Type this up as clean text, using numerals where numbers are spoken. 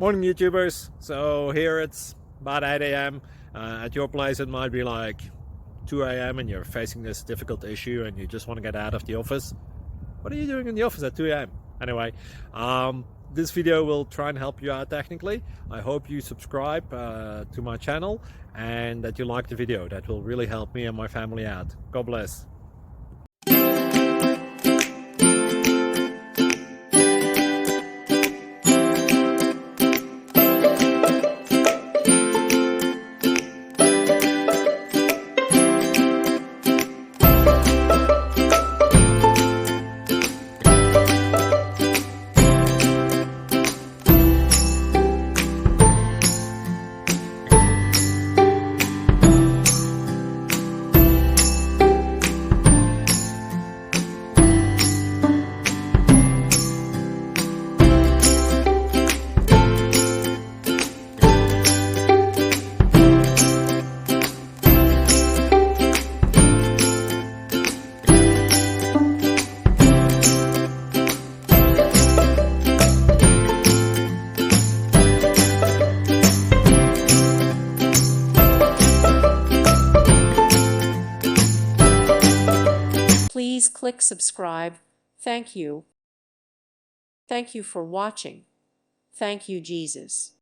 Morning YouTubers. So here it's about 8 a.m. At your place it might be like 2 a.m. and you're facing this difficult issue and you just want to get out of the office. What are you doing in the office at 2 a.m.? Anyway, this video will try and help you out technically. I hope you subscribe to my channel and that you like the video. That will really help me and my family out. God bless. Please click subscribe. Thank you. Thank you for watching. Thank you, Jesus.